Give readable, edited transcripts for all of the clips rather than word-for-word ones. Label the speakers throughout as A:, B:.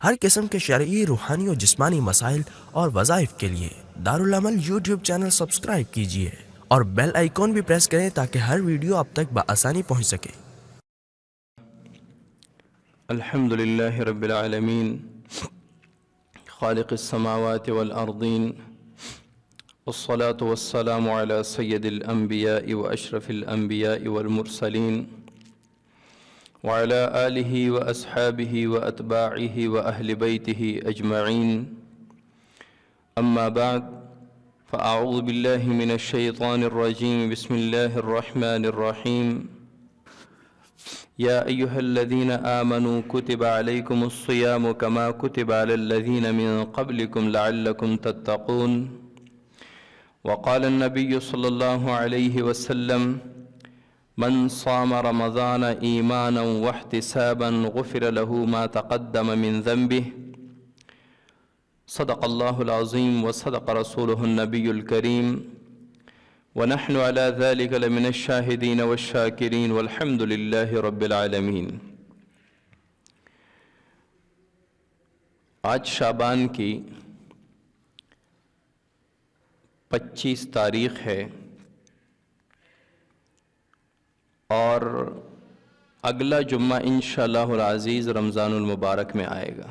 A: ہر قسم کے شرعی، روحانی اور جسمانی مسائل اور وظائف کے لیے دارالعمل یوٹیوب چینل سبسکرائب کیجیے اور بیل آئیکن بھی پریس کریں تاکہ ہر ویڈیو آپ تک بآسانی پہنچ سکے۔
B: الحمد للہ رب العالمین خالق السماوات والارضین والصلاة والسلام على سید الانبیاء واشرف الانبیاء والمرسلین وعلى آلہ واصحابہ واتباعہ واہل بیتہ اجمعین، اما بعد فاعوذ باللہ من الشیطان الرجیم، بسم اللہ الرحمن الرحیم۔ یا ایہا الذین آمنوا کتب علیکم الصیام کما کتب علی الذین من قبلکم لعلکم تتقون۔ وقال النبی صلی اللہ علیہ وسلم من صام رمضان ایمانا واحتسابا غفر له ما تقدم من ذنبه۔ صدق اللہ العظیم وصدق رسولہ النبی الکریم، ونحن على ذلك لمن الشاہدین والشاکرین والحمد للہ رب العالمین۔ آج شعبان کی 25 تاریخ ہے اور اگلا جمعہ انشاءاللہ العزیز رمضان المبارک میں آئے گا۔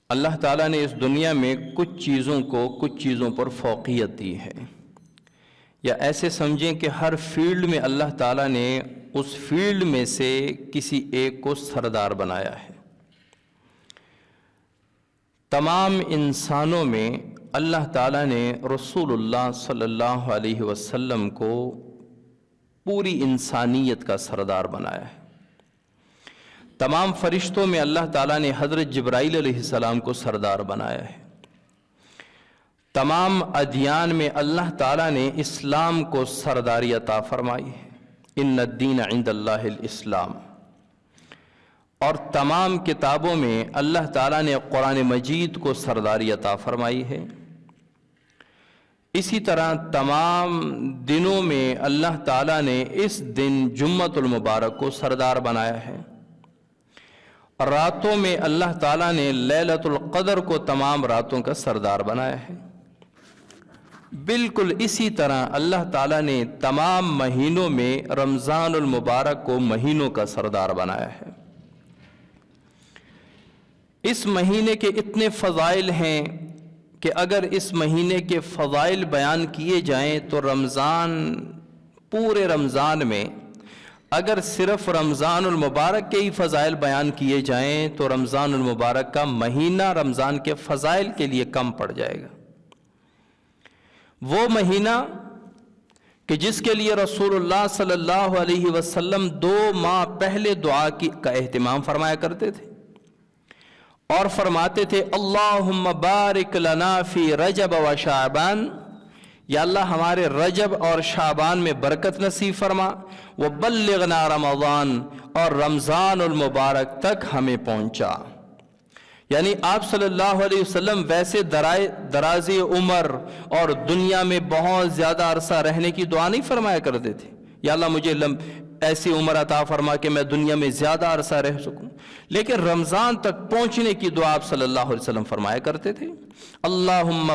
B: اللہ تعالیٰ نے اس دنیا میں کچھ چیزوں پر فوقیت دی ہے، یا ایسے سمجھیں کہ ہر فیلڈ میں اللہ تعالیٰ نے اس فیلڈ میں سے کسی ایک کو سردار بنایا ہے۔ تمام انسانوں میں اللہ تعالیٰ نے رسول اللہ صلی اللہ علیہ وسلم کو پوری انسانیت کا سردار بنایا ہے۔ تمام فرشتوں میں اللہ تعالیٰ نے حضرت جبرائیل علیہ السلام کو سردار بنایا ہے۔ تمام ادیان میں اللہ تعالیٰ نے اسلام کو سرداری عطا فرمائی ہے، ان الدین عند اللہ الاسلام۔ اور تمام کتابوں میں اللہ تعالیٰ نے قرآن مجید کو سرداری عطا فرمائی ہے۔ اسی طرح تمام دنوں میں اللہ تعالیٰ نے اس دن جمعۃ المبارک کو سردار بنایا ہے۔ راتوں میں اللہ تعالیٰ نے لیلۃ القدر کو تمام راتوں کا سردار بنایا ہے۔ بالکل اسی طرح اللہ تعالیٰ نے تمام مہینوں میں رمضان المبارک کو مہینوں کا سردار بنایا ہے۔ اس مہینے کے اتنے فضائل ہیں کہ اگر اس مہینے کے فضائل بیان کیے جائیں تو پورے رمضان میں اگر صرف رمضان المبارک کے ہی فضائل بیان کیے جائیں تو رمضان المبارک کا مہینہ رمضان کے فضائل کے لیے کم پڑ جائے گا۔ وہ مہینہ کہ جس کے لیے رسول اللہ صلی اللہ علیہ وسلم 2 ماہ پہلے دعا کا اہتمام فرمایا کرتے تھے اور فرماتے تھے اللہم بارک لنا فی رجب و شعبان، یا اللہ ہمارے رجب اور شعبان میں برکت نصیب فرما، وبلغنا رمضان، اور رمضان المبارک تک ہمیں پہنچا۔ یعنی آپ صلی اللہ علیہ وسلم ویسے دراز عمر اور دنیا میں بہت زیادہ عرصہ رہنے کی دعا نہیں فرمایا کرتے تھے، یا اللہ مجھے ایسی عمر عطا فرما کہ میں دنیا میں زیادہ عرصہ رہ سکوں، لیکن رمضان تک پہنچنے کی دعا آپ صلی اللہ علیہ وسلم فرمایا کرتے تھے، اللہم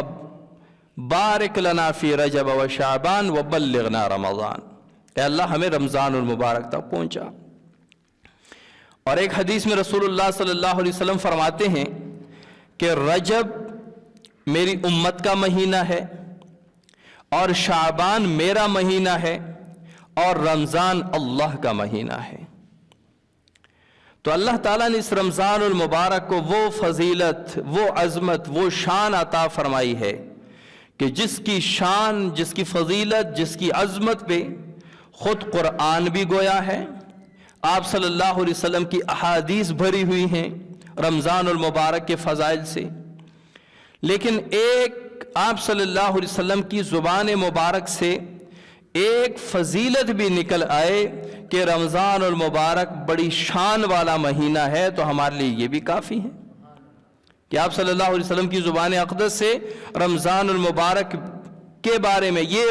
B: بارک لنا فی رجب و شعبان وبلغنا رمضان، اے اللہ ہمیں رمضان المبارک تک پہنچا۔ اور ایک حدیث میں رسول اللہ صلی اللہ علیہ وسلم فرماتے ہیں کہ رجب میری امت کا مہینہ ہے اور شعبان میرا مہینہ ہے اور رمضان اللہ کا مہینہ ہے۔ تو اللہ تعالیٰ نے اس رمضان المبارک کو وہ فضیلت، وہ عظمت، وہ شان عطا فرمائی ہے کہ جس کی شان، جس کی فضیلت، جس کی عظمت پہ خود قرآن بھی گویا ہے، آپ صلی اللہ علیہ وسلم کی احادیث بھری ہوئی ہیں رمضان المبارک کے فضائل سے، لیکن ایک آپ صلی اللہ علیہ وسلم کی زبان مبارک سے ایک فضیلت بھی نکل آئے کہ رمضان المبارک بڑی شان والا مہینہ ہے، تو ہمارے لیے یہ بھی کافی ہے کہ آپ صلی اللہ علیہ وسلم کی زبان اقدس سے رمضان المبارک کے بارے میں یہ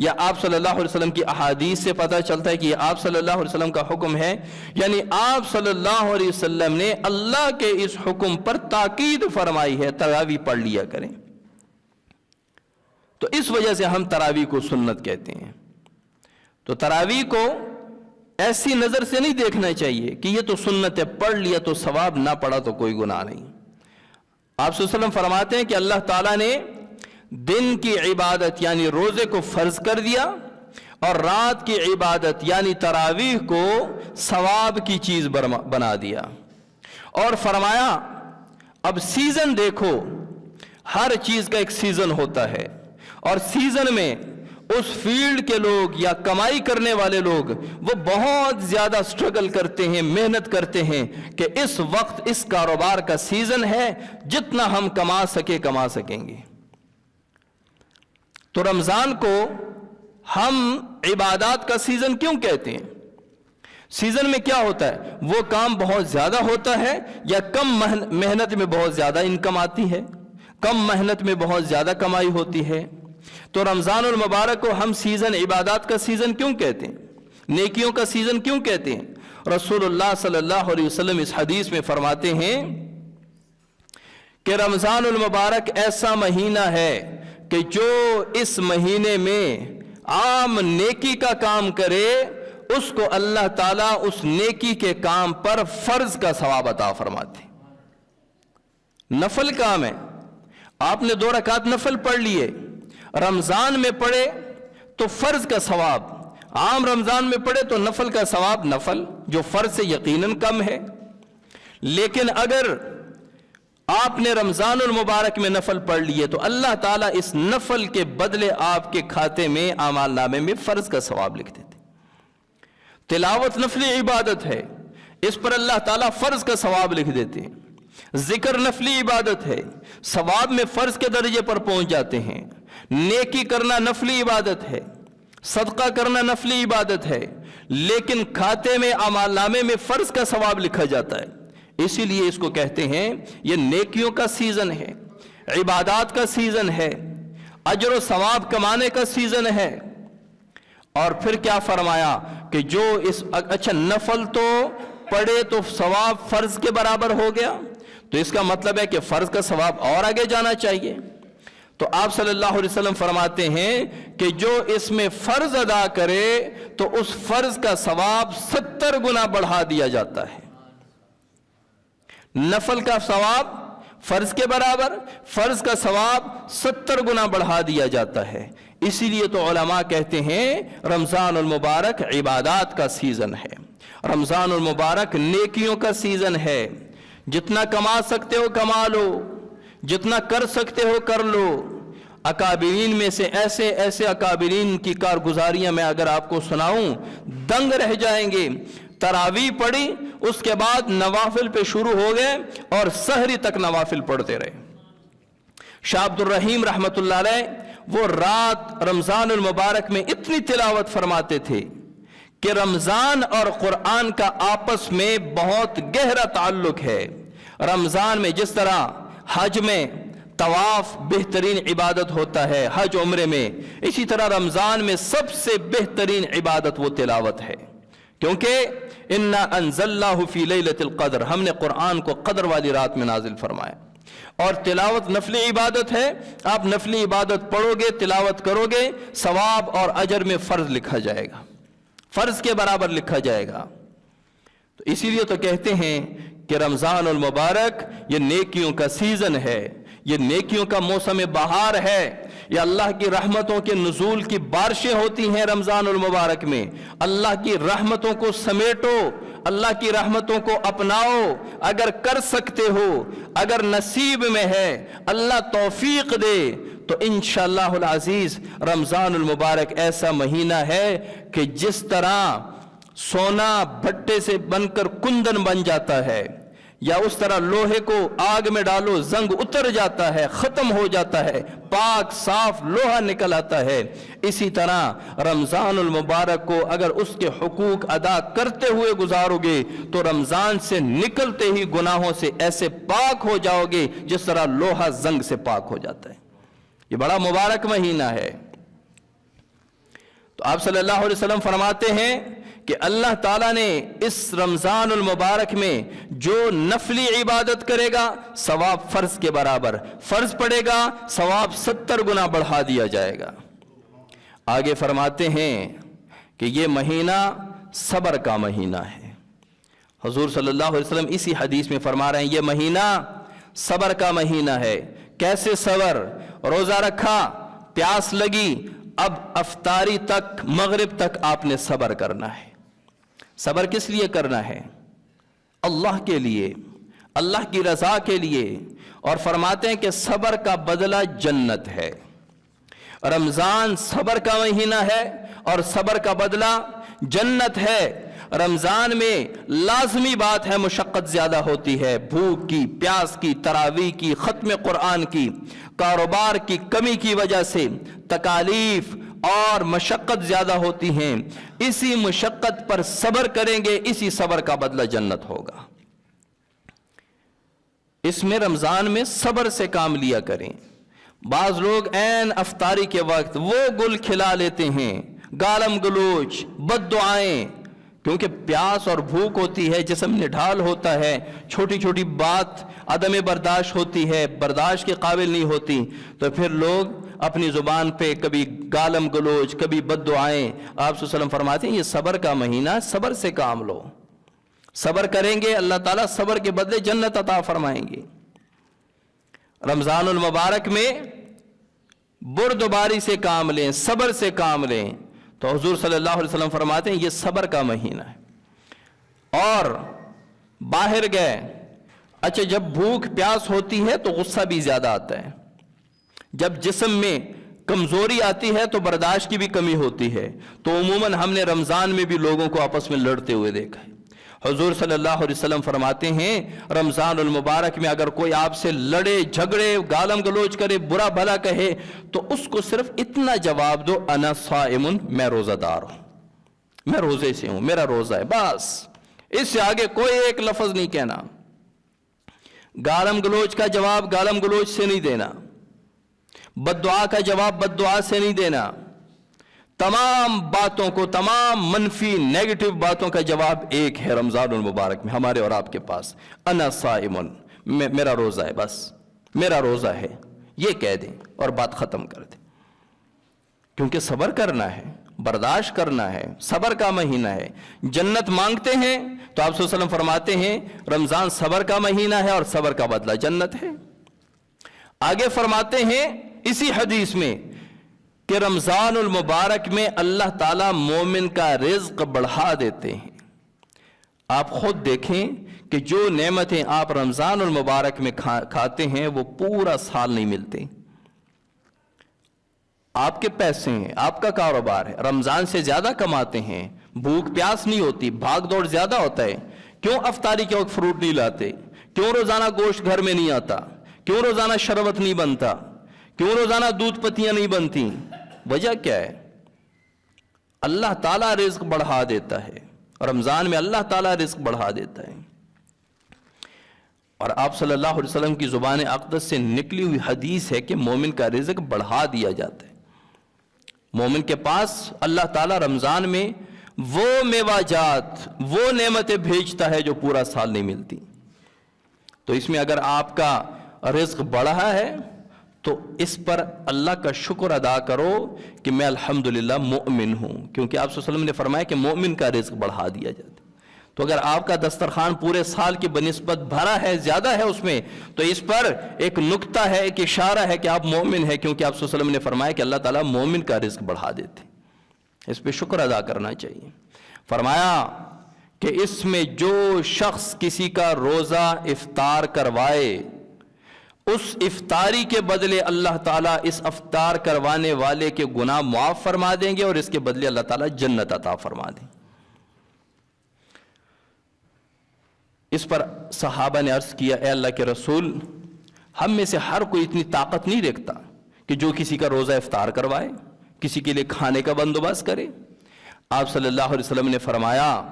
B: یا آپ صلی اللہ علیہ وسلم کی احادیث سے پتہ چلتا ہے کہ یہ آپ صلی اللہ علیہ وسلم کا حکم ہے؟ یعنی آپ صلی اللہ علیہ وسلم نے اللہ کے اس حکم پر تاکید فرمائی ہے تراویح پڑھ لیا کریں، تو اس وجہ سے ہم تراویح کو سنت کہتے ہیں۔ تو تراویح کو ایسی نظر سے نہیں دیکھنا چاہیے کہ یہ تو سنت ہے، پڑھ لیا تو ثواب، نہ پڑھا تو کوئی گناہ نہیں۔ آپ صلی اللہ علیہ وسلم فرماتے ہیں کہ اللہ تعالیٰ نے دن کی عبادت یعنی روزے کو فرض کر دیا، اور رات کی عبادت یعنی تراویح کو ثواب کی چیز بنا دیا، اور فرمایا اب سیزن دیکھو، ہر چیز کا ایک سیزن ہوتا ہے، اور سیزن میں اس فیلڈ کے لوگ یا کمائی کرنے والے لوگ وہ بہت زیادہ سٹرگل کرتے ہیں، محنت کرتے ہیں کہ اس وقت اس کاروبار کا سیزن ہے، جتنا ہم کما سکیں گے۔ تو رمضان کو ہم عبادات کا سیزن کیوں کہتے ہیں؟ سیزن میں کیا ہوتا ہے؟ وہ کام بہت زیادہ ہوتا ہے یا کم محنت میں بہت زیادہ انکم آتی ہے، کم محنت میں بہت زیادہ کمائی ہوتی ہے۔ تو رمضان المبارک کو ہم سیزن عبادات کا سیزن کیوں کہتے ہیں؟ نیکیوں کا سیزن کیوں کہتے ہیں؟ رسول اللہ صلی اللہ علیہ وسلم اس حدیث میں فرماتے ہیں کہ رمضان المبارک ایسا مہینہ ہے کہ جو اس مہینے میں عام نیکی کا کام کرے اس کو اللہ تعالیٰ اس نیکی کے کام پر فرض کا ثواب عطا فرماتے۔ نفل کام ہے، آپ نے 2 رکعت نفل پڑھ لیے، رمضان میں پڑھے تو فرض کا ثواب، عام رمضان میں پڑھے تو نفل کا ثواب نفل جو فرض سے یقیناً کم ہے۔ لیکن اگر آپ نے رمضان المبارک میں نفل پڑھ لیے تو اللہ تعالیٰ اس نفل کے بدلے آپ کے کھاتے میں اعمال نامے میں فرض کا ثواب لکھ دیتے۔ تلاوت نفلی عبادت ہے، اس پر اللہ تعالیٰ فرض کا ثواب لکھ دیتے ہیں۔ ذکر نفلی عبادت ہے، ثواب میں فرض کے درجے پر پہنچ جاتے ہیں۔ نیکی کرنا نفلی عبادت ہے، صدقہ کرنا نفلی عبادت ہے، لیکن کھاتے میں اعمال نامے میں فرض کا ثواب لکھا جاتا ہے۔ اسی لیے اس کو کہتے ہیں یہ نیکیوں کا سیزن ہے، عبادات کا سیزن ہے، اجر و ثواب کمانے کا سیزن ہے۔ اور پھر کیا فرمایا کہ جو اچھا نفل تو پڑھے تو ثواب فرض کے برابر ہو گیا، تو اس کا مطلب ہے کہ فرض کا ثواب اور آگے جانا چاہیے۔ تو آپ صلی اللہ علیہ وسلم فرماتے ہیں کہ جو اس میں فرض ادا کرے تو اس فرض کا ثواب 70 گنا بڑھا دیا جاتا ہے۔ نفل کا ثواب فرض کے برابر، فرض کا ثواب 70 گنا بڑھا دیا جاتا ہے۔ اسی لیے تو علماء کہتے ہیں رمضان المبارک عبادات کا سیزن ہے، رمضان المبارک نیکیوں کا سیزن ہے۔ جتنا کما سکتے ہو کما لو، جتنا کر سکتے ہو کر لو۔ اکابرین میں سے ایسے اکابرین کی کارگزاریاں میں اگر آپ کو سناؤں دنگ رہ جائیں گے۔ تراویح پڑھی، اس کے بعد نوافل پہ شروع ہو گئے اور سحری تک نوافل پڑھتے رہے۔ شاہ عبد الرحیم رحمت اللہ علیہ وہ رات رمضان المبارک میں اتنی تلاوت فرماتے تھے کہ رمضان اور قرآن کا آپس میں بہت گہرا تعلق ہے۔ رمضان میں جس طرح حج میں طواف بہترین عبادت ہوتا ہے حج عمرے میں، اسی طرح رمضان میں سب سے بہترین عبادت وہ تلاوت ہے، کیونکہ انا انزلناہ فی لیلۃ القدر، ہم نے قرآن کو قدر والی رات میں نازل فرمایا۔ اور تلاوت نفلی عبادت ہے، آپ نفلی عبادت پڑھو گے، تلاوت کرو گے، ثواب اور اجر میں فرض لکھا جائے گا، فرض کے برابر لکھا جائے گا۔ تو اسی لیے تو کہتے ہیں کہ رمضان المبارک یہ نیکیوں کا سیزن ہے، یہ نیکیوں کا موسم بہار ہے، یہ اللہ کی رحمتوں کے نزول کی بارشیں ہوتی ہیں رمضان المبارک میں۔ اللہ کی رحمتوں کو سمیٹو، اللہ کی رحمتوں کو اپناؤ، اگر کر سکتے ہو، اگر نصیب میں ہے، اللہ توفیق دے تو انشاءاللہ العزیز رمضان المبارک ایسا مہینہ ہے کہ جس طرح سونا بھٹے سے بن کر کندن بن جاتا ہے، یا اس طرح لوہے کو آگ میں ڈالو زنگ اتر جاتا ہے، ختم ہو جاتا ہے، پاک صاف لوہا نکل آتا ہے، اسی طرح رمضان المبارک کو اگر اس کے حقوق ادا کرتے ہوئے گزارو گے تو رمضان سے نکلتے ہی گناہوں سے ایسے پاک ہو جاؤ گے جس طرح لوہا زنگ سے پاک ہو جاتا ہے۔ یہ بڑا مبارک مہینہ ہے۔ تو آپ صلی اللہ علیہ وسلم فرماتے ہیں کہ اللہ تعالیٰ نے اس رمضان المبارک میں جو نفلی عبادت کرے گا ثواب فرض کے برابر، فرض پڑے گا ثواب 70 گنا بڑھا دیا جائے گا۔ آگے فرماتے ہیں کہ یہ مہینہ صبر کا مہینہ ہے۔ حضور صلی اللہ علیہ وسلم اسی حدیث میں فرما رہے ہیں یہ مہینہ صبر کا مہینہ ہے۔ کیسے صبر؟ روزہ رکھا، پیاس لگی، اب افطاری تک، مغرب تک آپ نے صبر کرنا ہے۔ صبر کس لیے کرنا ہے؟ اللہ کے لیے، اللہ کی رضا کے لیے، اور فرماتے ہیں کہ صبر کا بدلہ جنت ہے۔ رمضان صبر کا مہینہ ہے اور صبر کا بدلہ جنت ہے۔ رمضان میں لازمی بات ہے مشقت زیادہ ہوتی ہے، بھوک کی، پیاس کی، تراویح کی، ختم قرآن کی، کاروبار کی کمی کی وجہ سے تکالیف اور مشقت زیادہ ہوتی ہیں۔ اسی مشقت پر صبر کریں گے، اسی صبر کا بدلہ جنت ہوگا۔ اس میں رمضان میں صبر سے کام لیا کریں۔ بعض لوگ عین افطاری کے وقت وہ گل کھلا لیتے ہیں، گالم گلوچ، بد دعائیں، کیونکہ پیاس اور بھوک ہوتی ہے، جسم نڈھال ہوتا ہے، چھوٹی چھوٹی بات عدم برداشت ہوتی ہے، برداشت کے قابل نہیں ہوتی، تو پھر لوگ اپنی زبان پہ کبھی گالم گلوچ، کبھی بد دعائیں۔ آپ صلی اللہ علیہ وسلم فرماتے ہیں یہ صبر کا مہینہ، صبر سے کام لو۔ صبر کریں گے اللہ تعالیٰ صبر کے بدلے جنت عطا فرمائیں گے۔ رمضان المبارک میں بردباری سے کام لیں، صبر سے کام لیں، تو حضور صلی اللہ علیہ وسلم فرماتے ہیں یہ صبر کا مہینہ ہے۔ اور باہر گئے، اچھا جب بھوک پیاس ہوتی ہے تو غصہ بھی زیادہ آتا ہے، جب جسم میں کمزوری آتی ہے تو برداشت کی بھی کمی ہوتی ہے، تو عموماً ہم نے رمضان میں بھی لوگوں کو آپس میں لڑتے ہوئے دیکھا ہے۔ حضور صلی اللہ علیہ وسلم فرماتے ہیں رمضان المبارک میں اگر کوئی آپ سے لڑے جھگڑے گالم گلوچ کرے برا بھلا کہے تو اس کو صرف اتنا جواب دو انا صائم، میں روزہ دار ہوں، میں روزے سے ہوں، میرا روزہ ہے، بس اس سے آگے کوئی ایک لفظ نہیں کہنا۔ گالم گلوچ کا جواب گالم گلوچ سے نہیں دینا، بد دعا کا جواب بد دعا سے نہیں دینا، تمام باتوں کو، تمام منفی نیگیٹو باتوں کا جواب ایک ہے رمضان المبارک میں ہمارے اور آپ کے پاس، انا صائم، میرا روزہ ہے، بس میرا روزہ ہے، یہ کہہ دیں اور بات ختم کر دیں۔ کیونکہ صبر کرنا ہے، برداشت کرنا ہے، صبر کا مہینہ ہے۔ جنت مانگتے ہیں تو آپ صلی اللہ علیہ وسلم فرماتے ہیں رمضان صبر کا مہینہ ہے اور صبر کا بدلہ جنت ہے۔ آگے فرماتے ہیں اسی حدیث میں کہ رمضان المبارک میں اللہ تعالیٰ مومن کا رزق بڑھا دیتے ہیں۔ آپ خود دیکھیں کہ جو نعمتیں آپ رمضان المبارک میں کھاتے ہیں وہ پورا سال نہیں ملتے۔ آپ کے پیسے ہیں، آپ کا کاروبار ہے، رمضان سے زیادہ کماتے ہیں، بھوک پیاس نہیں ہوتی، بھاگ دوڑ زیادہ ہوتا ہے، کیوں افطاری کے وقت فروٹ نہیں لاتے؟ کیوں روزانہ گوشت گھر میں نہیں آتا؟ کیوں روزانہ شربت نہیں بنتا؟ کیوں روزانہ دودھ پتیاں نہیں بنتی؟ وجہ کیا ہے؟ اللہ تعالیٰ رزق بڑھا دیتا ہے، رمضان میں اللہ تعالیٰ رزق بڑھا دیتا ہے۔ اور آپ صلی اللہ علیہ وسلم کی زبان اقدس سے نکلی ہوئی حدیث ہے کہ مومن کا رزق بڑھا دیا جاتا ہے۔ مومن کے پاس اللہ تعالیٰ رمضان میں وہ میوہ جات، وہ نعمتیں بھیجتا ہے جو پورا سال نہیں ملتی۔ تو اس میں اگر آپ کا رزق بڑھا ہے تو اس پر اللہ کا شکر ادا کرو کہ میں الحمدللہ مومن ہوں، کیونکہ آپ صلی اللہ علیہ وسلم نے فرمایا کہ مومن کا رزق بڑھا دیا جاتا ہے۔ تو اگر آپ کا دسترخوان پورے سال کی بنسبت بھرا ہے، زیادہ ہے اس میں، تو اس پر ایک نکتہ ہے، ایک اشارہ ہے کہ آپ مومن ہیں، کیونکہ آپ صلی اللہ علیہ وسلم نے فرمایا کہ اللہ تعالیٰ مومن کا رزق بڑھا دیتے۔ اس پہ شکر ادا کرنا چاہیے۔ فرمایا کہ اس میں جو شخص کسی کا روزہ افطار کروائے، اس افطاری کے بدلے اللہ تعالیٰ اس افطار کروانے والے کے گناہ معاف فرما دیں گے اور اس کے بدلے اللہ تعالیٰ جنت عطا فرما دیں۔ اس پر صحابہ نے عرض کیا اے اللہ کے رسول، ہم میں سے ہر کوئی اتنی طاقت نہیں رکھتا کہ جو کسی کا روزہ افطار کروائے، کسی کے لیے کھانے کا بندوبست کرے۔ آپ صلی اللہ علیہ وسلم نے فرمایا،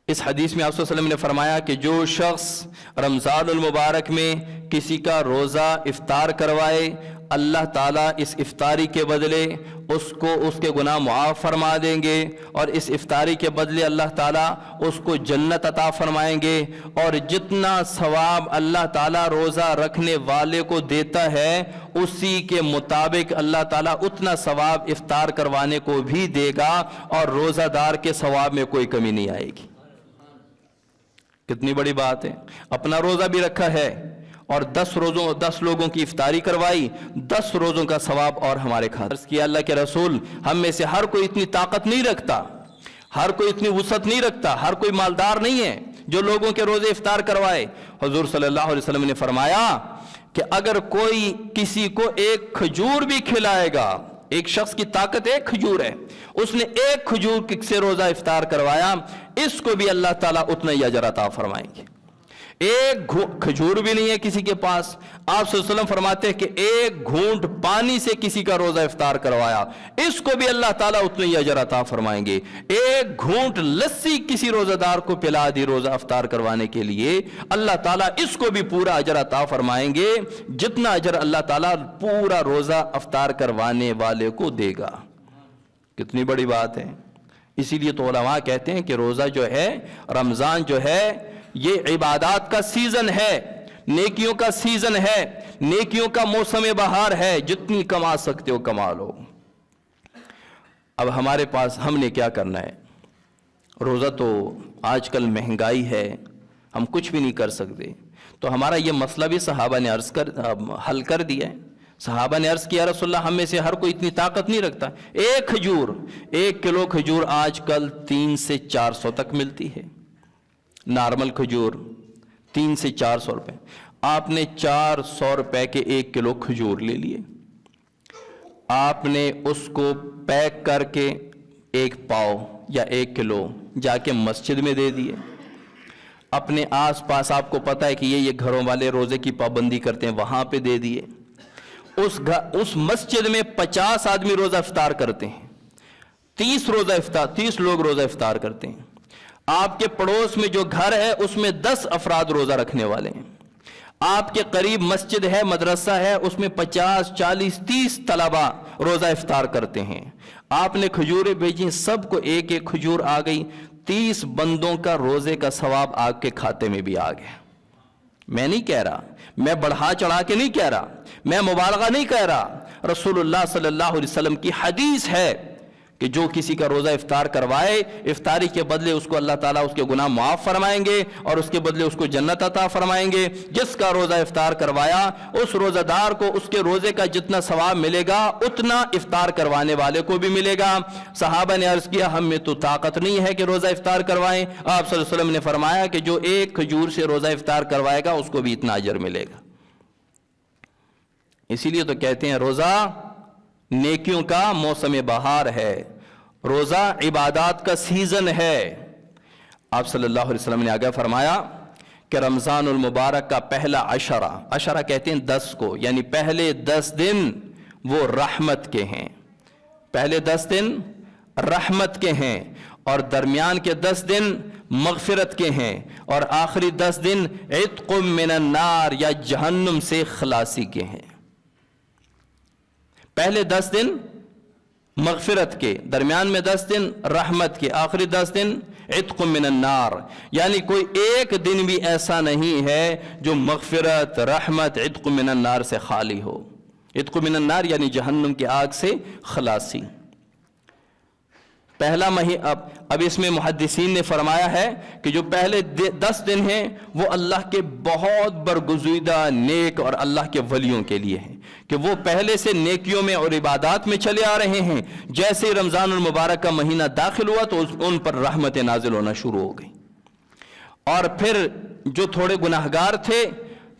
B: اس حدیث میں آپ صلی اللہ علیہ وسلم نے فرمایا کہ جو شخص رمضان المبارک میں کسی کا روزہ افطار کروائے، اللہ تعالیٰ اس افطاری کے بدلے اس کو اس کے گناہ معاف فرما دیں گے، اور اس افطاری کے بدلے اللہ تعالیٰ اس کو جنت عطا فرمائیں گے، اور جتنا ثواب اللہ تعالیٰ روزہ رکھنے والے کو دیتا ہے اسی کے مطابق اللہ تعالیٰ اتنا ثواب افطار کروانے کو بھی دے گا، اور روزہ دار کے ثواب میں کوئی کمی نہیں آئے گی۔ کتنی بڑی بات ہے، اپنا روزہ بھی رکھا ہے اور 10 لوگوں کی افطاری کروائی، 10 روزوں کا ثواب اور ہمارے کھاتے۔ عرض کیا اللہ کے رسول، ہم میں سے ہر کوئی اتنی طاقت نہیں رکھتا، ہر کوئی اتنی وسعت نہیں رکھتا، ہر کوئی مالدار نہیں ہے جو لوگوں کے روزے افطار کروائے۔ حضور صلی اللہ علیہ وسلم نے فرمایا کہ اگر کوئی کسی کو ایک کھجور بھی کھلائے گا، ایک شخص کی طاقت ایک کھجور ہے، اس نے ایک کھجور سے روزہ افطار کروایا، اس کو بھی اللہ تعالیٰ اتنا ہی اجر عطا فرمائیں گے۔ ایک کھجور بھی نہیں ہے کسی کے پاس، آپ صلی اللہ علیہ وسلم فرماتے ہیں کہ ایک گھونٹ پانی سے کسی کا روزہ افطار کروایا، اس کو بھی اللہ تعالیٰ اتنا ہی اجر عطا فرمائیں گے۔ ایک گھونٹ لسی کسی روزہ دار کو پلا دی روزہ افطار کروانے کے لیے، اللہ تعالیٰ اس کو بھی پورا اجر عطا فرمائیں گے جتنا اجر اللہ تعالیٰ پورا روزہ افطار کروانے والے کو دے گا۔ کتنی بڑی بات ہے۔ اسی لیے تو علماء کہتے ہیں کہ روزہ جو ہے، رمضان جو ہے، یہ عبادات کا سیزن ہے، نیکیوں کا سیزن ہے، نیکیوں کا موسم بہار ہے، جتنی کما سکتے ہو کما لو۔ اب ہمارے پاس ہم نے کیا کرنا ہے؟ روزہ تو آج کل مہنگائی ہے، ہم کچھ بھی نہیں کر سکتے، تو ہمارا یہ مسئلہ بھی صحابہ نے حل کر دیا ہے۔ صحابہ نے عرض کیا رسول اللہ، ہم میں سے ہر کوئی اتنی طاقت نہیں رکھتا، ایک کھجور، 1 کلو کھجور آج کل 300 سے 400 تک ملتی ہے، نارمل کھجور 300 سے 400 روپے۔ آپ نے 400 روپے کے 1 کلو کھجور لے لیے، آپ نے اس کو پیک کر کے 1 پاؤ یا 1 کلو جا کے مسجد میں دے دیے۔ اپنے آس پاس آپ کو پتا ہے کہ یہ گھروں والے روزے کی پابندی کرتے ہیں، وہاں پہ دے دیے۔ اس مسجد میں 50 آدمی روزہ افطار کرتے ہیں، 30 لوگ روزہ افطار کرتے ہیں۔ آپ کے پڑوس میں جو گھر ہے اس میں 10 افراد روزہ رکھنے والے ہیں۔ آپ کے قریب مسجد ہے، مدرسہ ہے، اس میں 50 40 30 طلبہ روزہ افطار کرتے ہیں۔ آپ نے کھجوریں بھیجی، سب کو 1 کھجور آ گئی، 30 بندوں کا روزے کا ثواب آپ کے کھاتے میں بھی آ گیا۔ میں نہیں کہہ رہا، میں بڑھا چڑھا کے نہیں کہہ رہا، میں مبالغہ نہیں کہہ رہا، رسول اللہ صلی اللہ علیہ وسلم کی حدیث ہے کہ جو کسی کا روزہ افطار کروائے، افطاری کے بدلے اس کو اللہ تعالیٰ اس کے گناہ معاف فرمائیں گے، اور اس کے بدلے اس کو جنت عطا فرمائیں گے۔ جس کا روزہ افطار کروایا، اس روزہ دار کو اس کے روزے کا جتنا ثواب ملے گا اتنا افطار کروانے والے کو بھی ملے گا۔ صحابہ نے عرض کیا، ہم میں تو طاقت نہیں ہے کہ روزہ افطار کروائیں۔ آپ صلی اللہ علیہ وسلم نے فرمایا کہ جو 1 کھجور سے روزہ افطار کروائے گا اس کو بھی اتنا اجر ملے گا۔ اسی لیے تو کہتے ہیں روزہ نیکیوں کا موسم بہار ہے، روزہ عبادات کا سیزن ہے۔ آپ صلی اللہ علیہ وسلم نے آگے فرمایا کہ رمضان المبارک کا پہلا عشرہ کہتے ہیں 10 کو، یعنی پہلے 10 دن وہ رحمت کے ہیں، پہلے 10 دن رحمت کے ہیں، اور درمیان کے 10 دن مغفرت کے ہیں، اور آخری 10 دن عتق من النار یا جہنم سے خلاصی کے ہیں۔ پہلے 10 دن مغفرت کے، درمیان میں 10 دن رحمت کے، آخری 10 دن عتق من النار، یعنی کوئی ایک دن بھی ایسا نہیں ہے جو مغفرت، رحمت، عتق من النار سے خالی ہو۔ عتق من النار یعنی جہنم کی آگ سے خلاصی۔ پہلا اب اس میں محدثین نے فرمایا ہے کہ جو پہلے 10 دن ہیں وہ اللہ کے بہت برگزیدہ نیک اور اللہ کے ولیوں کے لیے ہیں، کہ وہ پہلے سے نیکیوں میں اور عبادات میں چلے آ رہے ہیں، جیسے رمضان المبارک کا مہینہ داخل ہوا تو ان پر رحمت نازل ہونا شروع ہو گئی۔ اور پھر جو تھوڑے گناہگار تھے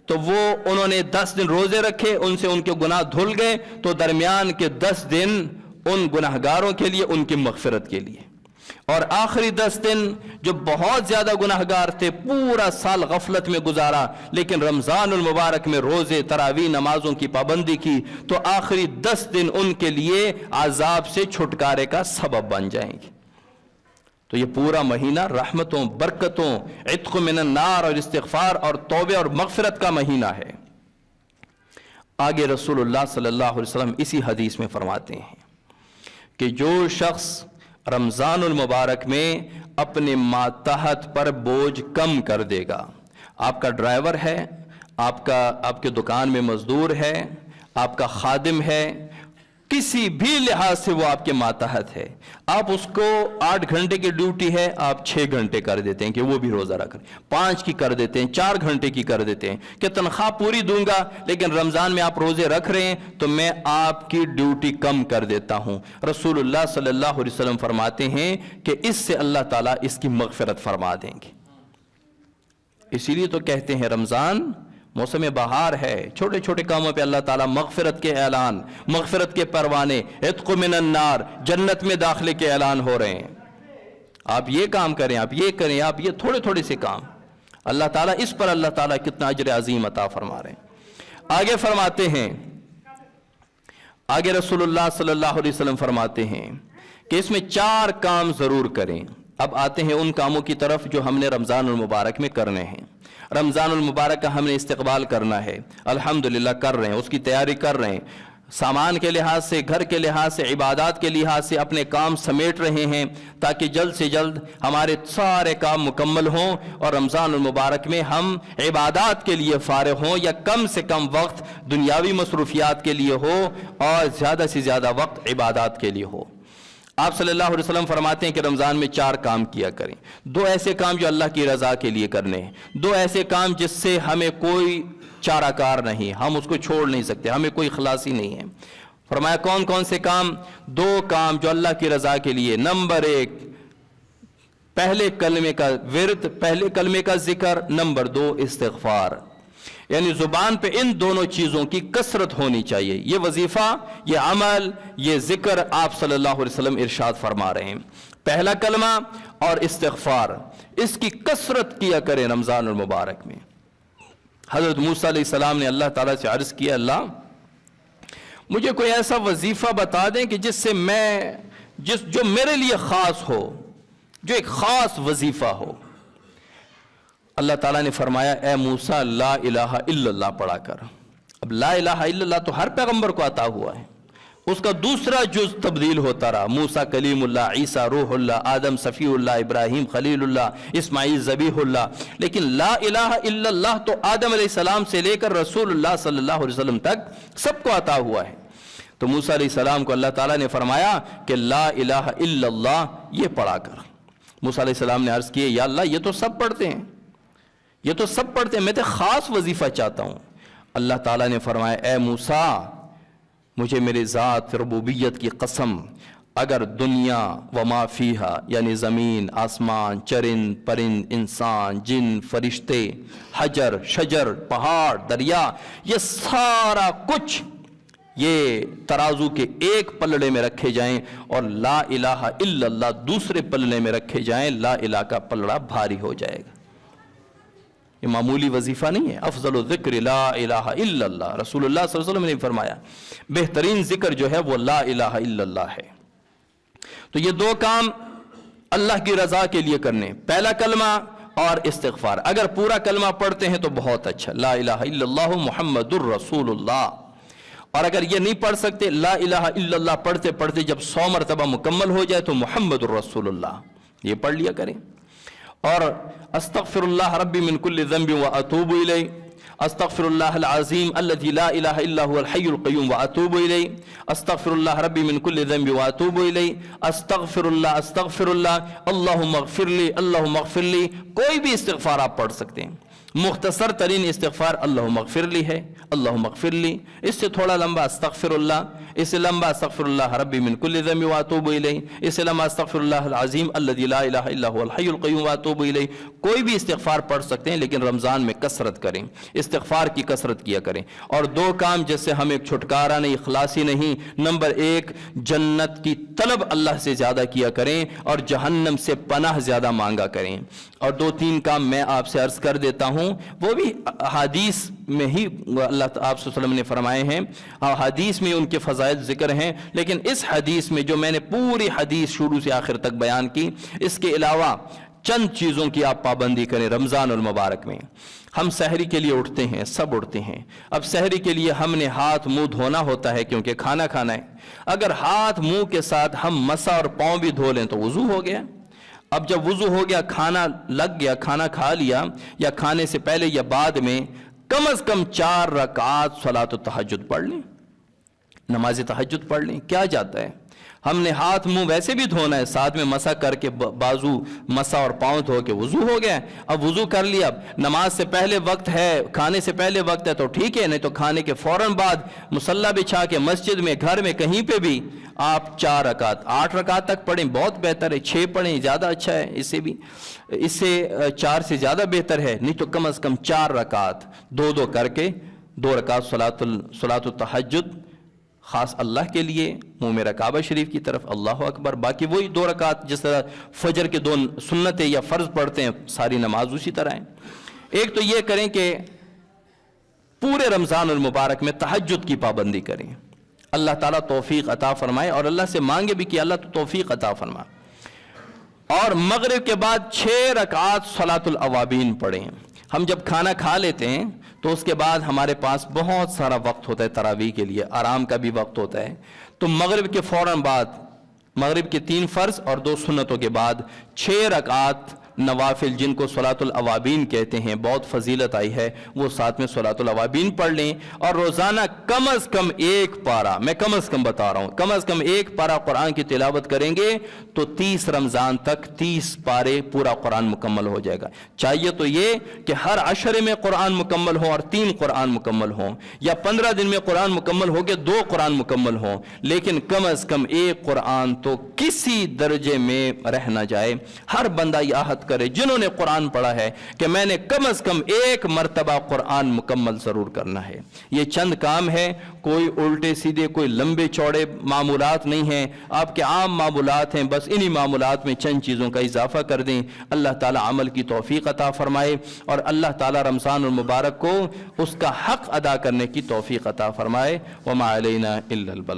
B: تو انہوں نے 10 دن روزے رکھے، ان سے ان کے گناہ دھل گئے، تو درمیان کے 10 دن ان گناہگاروں کے لیے، ان کی مغفرت کے لیے۔ اور آخری 10 دن جو بہت زیادہ گناہگار تھے، پورا سال غفلت میں گزارا، لیکن رمضان المبارک میں روزے، تراویح، نمازوں کی پابندی کی، تو آخری 10 دن ان کے لیے عذاب سے چھٹکارے کا سبب بن جائیں گے۔ تو یہ پورا مہینہ رحمتوں، برکتوں، عتق من النار اور استغفار اور توبہ اور مغفرت کا مہینہ ہے۔ آگے رسول اللہ صلی اللہ علیہ وسلم اسی حدیث میں فرماتے ہیں کہ جو شخص رمضان المبارک میں اپنے ماتحت پر بوجھ کم کر دے گا، آپ کا ڈرائیور ہے، آپ کے دکان میں مزدور ہے، آپ کا خادم ہے، کسی بھی لحاظ سے وہ آپ کے ماتحت ہے، آپ اس کو 8 گھنٹے کی ڈیوٹی ہے، آپ 6 گھنٹے کر دیتے ہیں کہ وہ بھی روزہ رکھ، 5 کی کر دیتے ہیں، 4 گھنٹے کی کر دیتے ہیں کہ تنخواہ پوری دوں گا لیکن رمضان میں آپ روزے رکھ رہے ہیں تو میں آپ کی ڈیوٹی کم کر دیتا ہوں۔ رسول اللہ صلی اللہ علیہ وسلم فرماتے ہیں کہ اس سے اللہ تعالیٰ اس کی مغفرت فرما دیں گے۔ اسی لیے تو کہتے ہیں رمضان موسم بہار ہے، چھوٹے چھوٹے کاموں پہ اللہ تعالیٰ مغفرت کے اعلان، مغفرت کے پروانے، عتق من النار، جنت میں داخلے کے اعلان ہو رہے ہیں۔ آپ یہ کام کریں، آپ یہ کریں، آپ یہ تھوڑے تھوڑے سے کام، اللہ تعالیٰ اس پر اللہ تعالیٰ کتنا اجر عظیم عطا فرما رہے ہیں۔ آگے فرماتے ہیں، آگے رسول اللہ صلی اللہ علیہ وسلم فرماتے ہیں کہ اس میں 4 کام ضرور کریں۔ اب آتے ہیں ان کاموں کی طرف جو ہم نے رمضان المبارک میں کرنے ہیں۔ رمضان المبارک کا ہم نے استقبال کرنا ہے، الحمدللہ کر رہے ہیں، اس کی تیاری کر رہے ہیں، سامان کے لحاظ سے، گھر کے لحاظ سے، عبادات کے لحاظ سے اپنے کام سمیٹ رہے ہیں تاکہ جلد سے جلد ہمارے سارے کام مکمل ہوں اور رمضان المبارک میں ہم عبادات کے لیے فارغ ہوں، یا کم سے کم وقت دنیاوی مصروفیات کے لیے ہو اور زیادہ سے زیادہ وقت عبادات کے لیے ہو۔ آپ صلی اللہ علیہ وسلم فرماتے ہیں کہ رمضان میں 4 کام کیا کریں، 2 ایسے کام جو اللہ کی رضا کے لیے کرنے ہیں، 2 ایسے کام جس سے ہمیں کوئی چارہ کار نہیں، ہم اس کو چھوڑ نہیں سکتے، ہمیں کوئی خلاصی نہیں ہے۔ فرمایا کون کون سے کام؟ 2 کام جو اللہ کی رضا کے لیے۔ نمبر 1 پہلے کلمے کا ورد، پہلے کلمے کا ذکر، نمبر 2 استغفار، یعنی زبان پہ ان دونوں چیزوں کی کثرت ہونی چاہیے۔ یہ وظیفہ، یہ عمل، یہ ذکر آپ صلی اللہ علیہ وسلم ارشاد فرما رہے ہیں، پہلا کلمہ اور استغفار، اس کی کثرت کیا کریں رمضان المبارک میں۔ حضرت موسیٰ علیہ السلام نے اللہ تعالیٰ سے عرض کیا، اللہ مجھے کوئی ایسا وظیفہ بتا دیں کہ جس سے جو میرے لیے خاص ہو، جو ایک خاص وظیفہ ہو۔ اللہ تعالیٰ نے فرمایا اے موسیٰ لا الہ الا اللہ پڑھا کر۔ اب لا الہ الا اللہ تو ہر پیغمبر کو عطا ہوا ہے، اس کا دوسرا جز تبدیل ہوتا رہا، موسیٰ کلیم اللہ، عیسیٰ روح اللہ، آدم صفی اللہ، ابراہیم خلیل اللہ، اسماعیل ذبیح اللہ، لیکن لا الہ الا اللہ تو آدم علیہ السلام سے لے کر رسول اللہ صلی اللہ علیہ وسلم تک سب کو عطا ہوا ہے۔ تو موسیٰ علیہ السلام کو اللہ تعالیٰ نے فرمایا کہ لا الہ الا اللہ یہ پڑھا کر۔ موسیٰ علیہ السلام نے عرض کیا یا اللہ یہ تو سب پڑھتے ہیں، یہ تو سب پڑھتے ہیں، میں تو خاص وظیفہ چاہتا ہوں۔ اللہ تعالیٰ نے فرمایا اے موسیٰ مجھے میرے ذات ربوبیت کی قسم، اگر دنیا وما فیہا یعنی زمین، آسمان، چرند پرند، انسان، جن، فرشتے، حجر، شجر، پہاڑ، دریا، یہ سارا کچھ یہ ترازو کے ایک پلڑے میں رکھے جائیں اور لا الہ الا اللہ دوسرے پلڑے میں رکھے جائیں، لا الہ کا پلڑا بھاری ہو جائے گا۔ یہ معمولی وظیفہ نہیں ہے۔ افضل الذکر لا الہ الا اللہ، رسول اللہ صلی اللہ علیہ وسلم نے فرمایا بہترین ذکر جو ہے وہ لا الہ الا اللہ ہے۔ تو یہ 2 کام اللہ کی رضا کے لیے کرنے، پہلا کلمہ اور استغفار۔ اگر پورا کلمہ پڑھتے ہیں تو بہت اچھا، لا الہ الا اللہ محمد الرسول اللہ، اور اگر یہ نہیں پڑھ سکتے لا الہ الا اللہ پڑھتے پڑھتے جب 100 مرتبہ مکمل ہو جائے تو محمد الرسول اللہ یہ پڑھ لیا کریں۔ اور استغفر اللہ ربی من کل ذنب واتوب الیہ، استغفر اللہ العظیم الذی لا الہ الا هو الحی القیوم واتوب الیہ، استغفر اللہ ربی من کل ذنب واتوب الیہ، استغفر اللہ اللہم اغفر لی، اللہم اغفر لی۔ کوئی بھی استغفار آپ پڑھ سکتے ہیں، مختصر ترین استغفار اللہم اغفر لی ہے، اللہم اغفر لی، اس سے تھوڑا لمبا استغفر اللہ، اس سے لمبا استغفر اللہ ربی من کل ذنب واتوب الیہ، اس سے لمبا استغفر اللہ العظیم الذی لا الہ الا هو الحی القیوم واتوب الیہ۔ کوئی بھی استغفار پڑھ سکتے ہیں لیکن رمضان میں کثرت کریں، استغفار کی کثرت کیا کریں۔ اور 2 کام جس سے ہمیں چھٹکارا نہیں، اخلاصی نہیں، نمبر 1 جنت کی طلب اللہ سے زیادہ کیا کریں اور جہنم سے پناہ زیادہ مانگا کریں۔ اور 2-3 کام میں آپ سے عرض کر دیتا ہوں، وہ بھی حدیث میں ہی اللہ آپ صلی اللہ علیہ وسلم نے فرمائے ہیں، حدیث میں ان کے فضائل ذکر ہیں، لیکن اس حدیث میں جو میں نے پوری حدیث شروع سے آخر تک بیان کی، اس کے علاوہ چند چیزوں کی آپ پابندی کریں رمضان المبارک میں۔ ہم سحری کے لیے اٹھتے ہیں، سب اٹھتے ہیں، اب سحری کے لیے ہم نے ہاتھ منہ دھونا ہوتا ہے کیونکہ کھانا کھانا ہے۔ اگر ہاتھ منہ کے ساتھ ہم مسا اور پاؤں بھی دھو لیں تو وضو ہو گیا۔ اب جب وضو ہو گیا، کھانا لگ گیا، کھانا کھا لیا یا کھانے سے پہلے یا بعد میں کم از کم 4 رکعات صلاۃ التہجد پڑھ لیں، نماز تہجد پڑھ لیں، کیا جاتا ہے؟ ہم نے ہاتھ منہ ویسے بھی دھونا ہے، ساتھ میں مسا کر کے بازو مسا اور پاؤں دھو کے وضو ہو گیا۔ اب وضو کر لیا، نماز سے پہلے وقت ہے، کھانے سے پہلے وقت ہے تو ٹھیک ہے، نہیں تو کھانے کے فوراً بعد مصلی بچھا کے مسجد میں، گھر میں، کہیں پہ بھی آپ 4 رکعت 8 رکعت تک پڑھیں، بہت بہتر ہے، 6 پڑھیں زیادہ اچھا ہے، اس سے 4 سے زیادہ بہتر ہے، نہیں تو کم از کم 4 رکعت 2 کر کے 2 رکعت صلاۃ التہجد خاص اللہ کے لیے، منہ میرا کعبہ شریف کی طرف، اللہ اکبر۔ باقی وہی 2 رکعت جس طرح فجر کے 2 سنتیں یا فرض پڑھتے ہیں، ساری نماز اسی طرح ہے۔ ایک تو یہ کریں کہ پورے رمضان المبارک میں تہجد کی پابندی کریں، اللہ تعالیٰ توفیق عطا فرمائے، اور اللہ سے مانگے بھی کہ اللہ تو توفیق عطا فرما۔ اور مغرب کے بعد 6 رکعات صلاۃ الاوابین پڑھیں۔ ہم جب کھانا کھا لیتے ہیں تو اس کے بعد ہمارے پاس بہت سارا وقت ہوتا ہے تراویح کے لیے، آرام کا بھی وقت ہوتا ہے، تو مغرب کے فوراً بعد، مغرب کے 3 فرض اور 2 سنتوں کے بعد 6 رکعات نوافل جن کو صلاۃ الاوابین کہتے ہیں، بہت فضیلت آئی ہے، وہ ساتھ میں صلاۃ الاوابین پڑھ لیں، اور روزانہ کم از کم 1 پارہ، میں کم از کم بتا رہا ہوں، کم از کم 1 پارہ قرآن کی تلاوت کریں گے تو 30 رمضان تک 30 پارے پورا قرآن مکمل ہو جائے گا۔ چاہیے تو یہ کہ ہر عشرے میں قرآن مکمل ہو اور 3 قرآن مکمل ہوں، یا 15 دن میں قرآن مکمل ہو کے 2 قرآن مکمل ہوں، لیکن کم از کم 1 قرآن تو کسی درجے میں رہ نہ جائے۔ ہر بندہ یہ عہد کرے جنہوں نے قرآن پڑھا ہے کہ میں نے کم از کم 1 مرتبہ قرآن مکمل ضرور کرنا ہے۔ یہ چند کام ہے، کوئی الٹے سیدھے، کوئی لمبے چوڑے معمولات نہیں ہیں، آپ کے عام معمولات ہیں، بس انہی معمولات میں چند چیزوں کا اضافہ کر دیں۔ اللہ تعالیٰ عمل کی توفیق عطا فرمائے، اور اللہ تعالیٰ رمضان المبارک کو اس کا حق ادا کرنے کی توفیق عطا فرمائے۔ وما علینا الا البلاغ۔